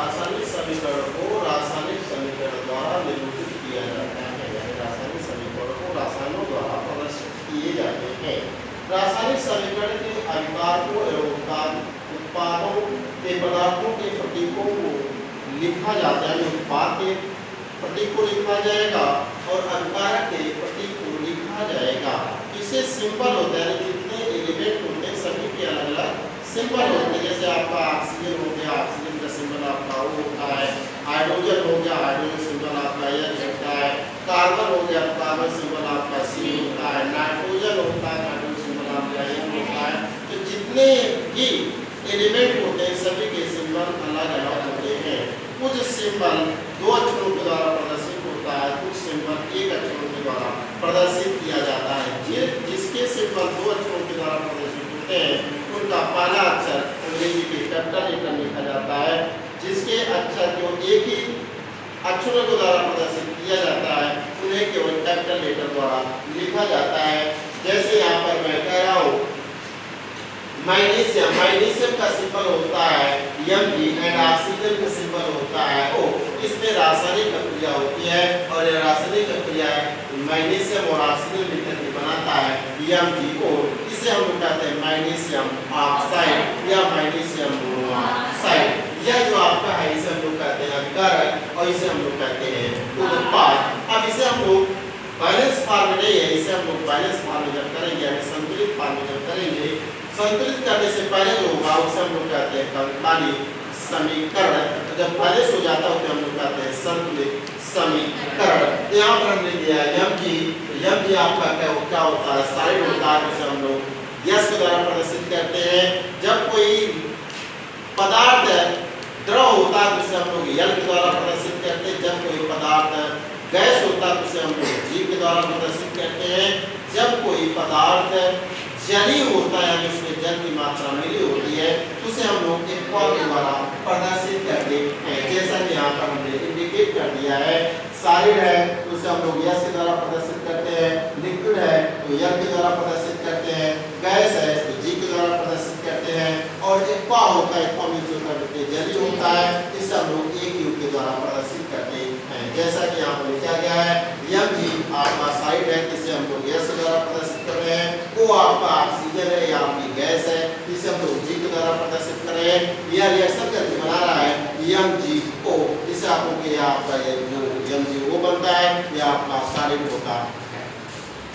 रासायनिक समीकरण को रासायनिक समीकरण द्वारा निरूपित किया जाता है, यानी रासायनिक समीकरण को रसायनों द्वारा प्रदर्शित किए जाते हैं। रासायनिक समीकरण के अभिकार को एवं उत्पादों के पदार्थों के प्रतीकों को लिखा जाता है, उत्पाद के प्रतीक को लिखा जाएगा और अभिकारक के प्रतीक को लिखा जाएगा। इसे सिंबल होता है, जितने एलिमेंट होते हैं सभी के अलग अलग सिंबल होते हैं। जैसे आपका ऑक्सीजन हो गया, ऑक्सीजन का सिंबल आपका O होता है, हाइड्रोजन हो गया, हाइड्रोजन सिंबल आपका H होता है, कार्बन हो गया, कार्बन सिंबल आपका C होता है, नाइट्रोजन होता है, नाइट्रोजन सिंबल आपका N होता है। तो जितने भी एलिमेंट होते हैं सभी के सिंबल अलग अलग होते हैं। कुछ सिंबल दो अक्षरों के द्वारा प्रदर्शित होता है, कुछ सिंबल एक अक्षरों के द्वारा प्रदर्शित किया जाता है। जिसके सिंबल दो अक्षरों के द्वारा प्रदर्शित होते हैं उनका पहला अक्षर अंग्रेजी के कैपिटल लेटर लिखा जाता है। जिसके अक्षर जो एक ही अक्षरों के द्वारा प्रदर्शित किया जाता है उन्हें केवल कैपिटल लेटर द्वारा लिखा जाता है। जैसे यहाँ पर मैं कह रहा हूँ मैग्नीशियम, मैग्नीशियम का सिंबल होता है Mg एंड ऑक्सीजन का सिंबल होता है O। इसमें रासायनिक क्रिया होती है और यह रासायनिक क्रिया मैग्नीशियम और ऑक्सीजन मिलकर के बनाता है MgO। इसे हम लोग कहते हैं मैग्नीशियम ऑक्साइड या मैग्नीशियम मोनोऑक्साइड। यह जो आपका है इसे हम लोग कहते हैं अभिकारक और इसे हम लोग कहते हैं उत्पाद। अब इसे हम लोग बैलेंस फॉर्म में नहीं है, इसे हम लोग बैलेंस फॉर्म में जब करेंगे यानी संतुलित फॉर्म में जब करेंगे, संतुलित करने से पहले जो होगा उसे हम लोग कहते हैं कंकाली समीकरण। तो जब बैलेंस हो जाता है तो हम लोग कहते हैं संतुलित समीकरण। यहाँ पर हमने दिया है Mg आपका क्या होता है साइड होता है, जिसे हम लोग यस के द्वारा प्रदर्शित करते हैं। जब कोई पदार्थ द्रव होता है तो उसे हम लोग यल के द्वारा प्रदर्शित करते हैं। जब कोई पदार्थ गैस होता है तो उसे हम लोग जी के द्वारा प्रदर्शित करते हैं। जब कोई पदार्थ जली होता है यानी उसमें जल की मात्रा मिली होती है तो उसे हम लोग एक्वा के द्वारा प्रदर्शित करते हैं। जैसा कि यहाँ पर हमने इंडिकेट कर दिया है, सॉलिड है तो उसे हम लोग यस के द्वारा प्रदर्शित करते हैं, लिक्विड है तो यल के द्वारा प्रदर्शित करते हैं, गैस है तो जी के द्वारा प्रदर्शित करते हैं और एक्वा होता है, एक्वा मीन्स जली होता है, इसे हम लोग एक यू के द्वारा प्रदर्शित करते हैं। जैसा कि यहाँ पर लिखा गया है Mg आपका साइड है जिसे हम लोग गैस के द्वारा प्रदर्शित कर रहे हैं, O आपका ऑक्सीजन है या आपकी गैस है इसे हम लोग जी के द्वारा प्रदर्शित कर रहे हैं। यह रिएक्शन करके बना रहा है MgO, इसे आप लोग आपका